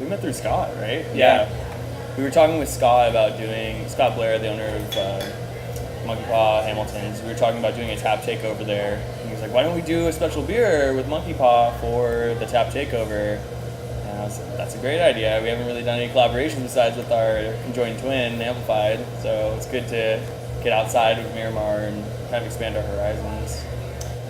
met through Scott, right? Yeah. We were talking with Scott about doing, Scott Blair, the owner of Monkey Paw, Hamilton's. We were talking about doing a tap takeover there. And he was like, why don't we do a special beer with Monkey Paw for the tap takeover? And I was like, that's a great idea. We haven't really done any collaborations besides with our conjoined twin, Amplified. So it's good to get outside of Miramar and kind of expand our horizons.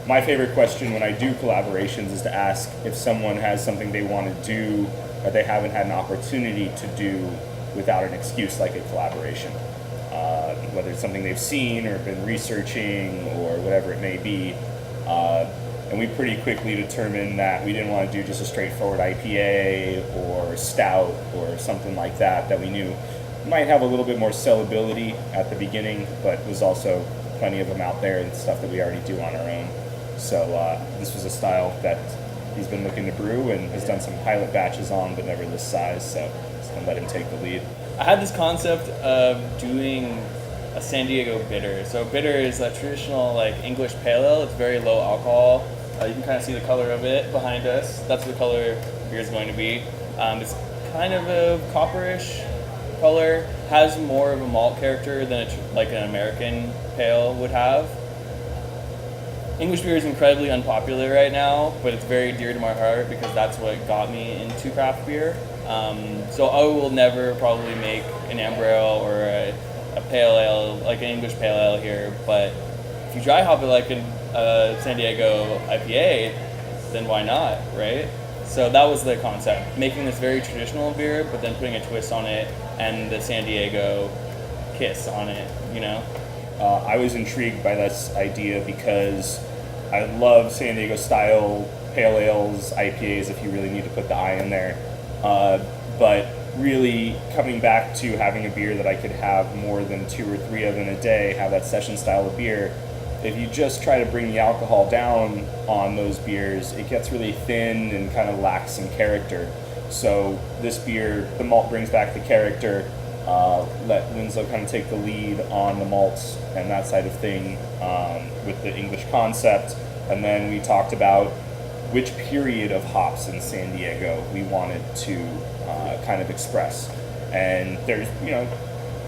My favorite question when I do collaborations is to ask if someone has something they want to do that they haven't had an opportunity to do without an excuse like a collaboration. Whether it's something they've seen or been researching or whatever it may be. And we pretty quickly determined that we didn't want to do just a straightforward IPA or stout or something like that we knew might have a little bit more sellability at the beginning, but was also plenty of them out there and stuff that we already do on our own. So this was a style that he's been looking to brew and has done some pilot batches on, but never this size, so just gonna let him take the lead. I had this concept of doing a San Diego bitter. So bitter is a traditional like English pale ale. It's very low alcohol. You can kind of see the color of it behind us. That's what the color the beer is going to be. It's kind of a copperish color. Has more of a malt character than like an American pale would have. English beer is incredibly unpopular right now, but it's very dear to my heart because that's what got me into craft beer. So I will never probably make an amber ale or a pale ale, like an English pale ale here, but if you dry hop it like a San Diego IPA, then why not, right? So that was the concept, making this very traditional beer, but then putting a twist on it and the San Diego kiss on it, you know? I was intrigued by this idea because I love San Diego style pale ales, IPAs, if you really need to put the I in there. But really coming back to having a beer that I could have more than 2 or 3 of in a day, have that session style of beer, if you just try to bring the alcohol down on those beers, it gets really thin and kind of lacks some character. So this beer, the malt brings back the character. Let Winslow kind of take the lead on the malts and that side of thing with the English concept. And then we talked about which period of hops in San Diego we wanted to kind of express. And there's,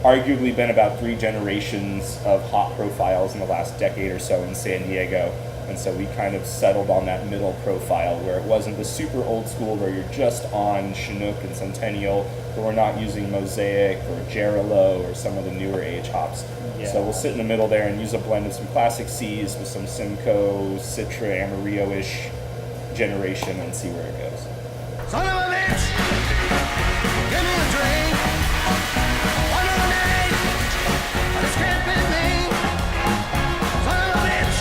arguably been about 3 generations of hop profiles in the last decade or so in San Diego. And so we kind of settled on that middle profile where it wasn't the super old school where you're just on Chinook and Centennial, but we're not using Mosaic or Jarilo or some of the newer age hops. Yeah. So we'll sit in the middle there and use a blend of some classic C's with some Simcoe, Citra, Amarillo-ish generation and see where it goes. Son of a bitch! Give me a drink! Under the night! On a scrapping thing! Son of a bitch!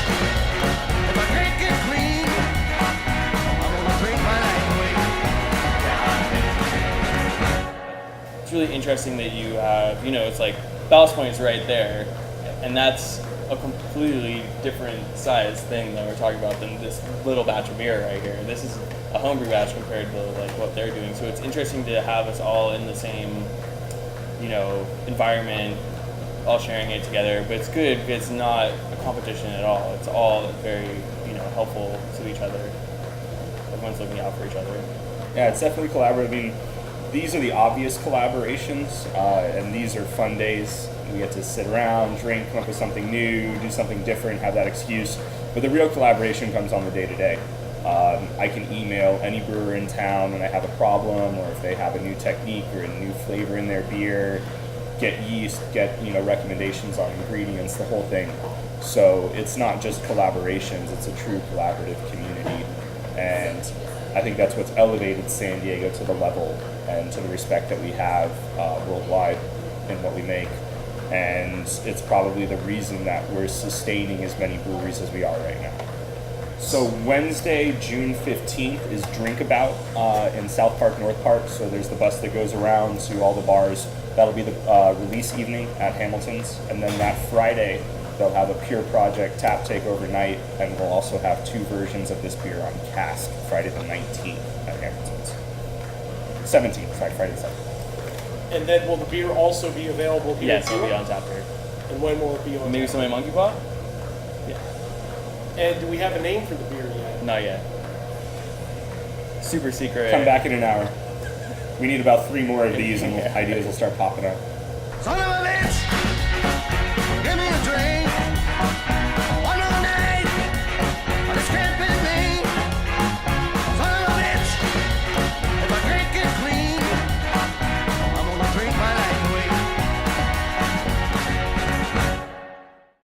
If I can't get clean, I'm gonna drink my night away. It's really interesting that you have, it's like Ballast Point is right there, and that's a completely different size thing that we're talking about than this little batch of beer right here. This is a homebrew batch compared to like what they're doing. So it's interesting to have us all in the same, environment, all sharing it together. But it's good because it's not a competition at all. It's all very, helpful to each other. Everyone's looking out for each other. Yeah, it's definitely collaborative. I mean, these are the obvious collaborations, and these are fun days. We get to sit around, drink, come up with something new, do something different, have that excuse. But the real collaboration comes on the day-to-day. I can email any brewer in town when I have a problem, or if they have a new technique or a new flavor in their beer, get yeast, get recommendations on ingredients, the whole thing. So it's not just collaborations, it's a true collaborative community. And I think that's what's elevated San Diego to the level and to the respect that we have worldwide in what we make. And it's probably the reason that we're sustaining as many breweries as we are right now. So Wednesday, June 15th is Drink About in South Park, North Park. So there's the bus that goes around to all the bars. That'll be the release evening at Hamilton's. And then that Friday, they'll have a Pure Project tap take overnight. And we'll also have 2 versions of this beer on cask Friday the 19th at Hamilton's. 17th, sorry, Friday the 17th. And then will the beer also be available here? Yes, it'll be on tap here. And when will it be on Maybe tap? somebody Monkey Paw? Yeah. And do we have a name for the beer yet? Not yet. Super secret. Come back in an hour. We need about 3 more of these, and ideas will start popping up. Son of a bitch!